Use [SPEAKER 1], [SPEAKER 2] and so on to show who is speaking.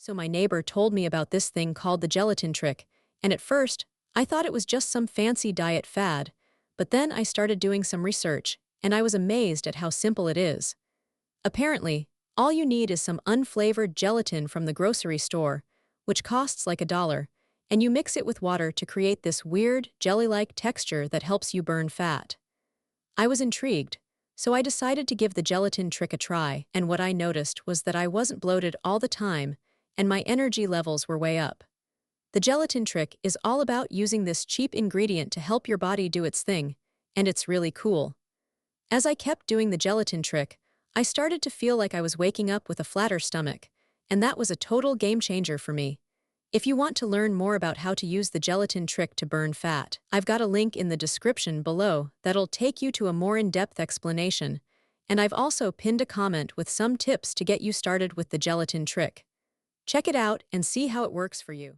[SPEAKER 1] So my neighbor told me about this thing called the gelatin trick, and at first, I thought it was just some fancy diet fad, but then I started doing some research, and I was amazed at how simple it is. Apparently, all you need is some unflavored gelatin from the grocery store, which costs like $1, and you mix it with water to create this weird, jelly-like texture that helps you burn fat. I was intrigued, so I decided to give the gelatin trick a try, and what I noticed was that I wasn't bloated all the time, and my energy levels were way up. The gelatin trick is all about using this cheap ingredient to help your body do its thing, and it's really cool. As I kept doing the gelatin trick, I started to feel like I was waking up with a flatter stomach, and that was a total game changer for me. If you want to learn more about how to use the gelatin trick to burn fat, I've got a link in the description below that'll take you to a more in-depth explanation, and I've also pinned a comment with some tips to get you started with the gelatin trick. Check it out and see how it works for you.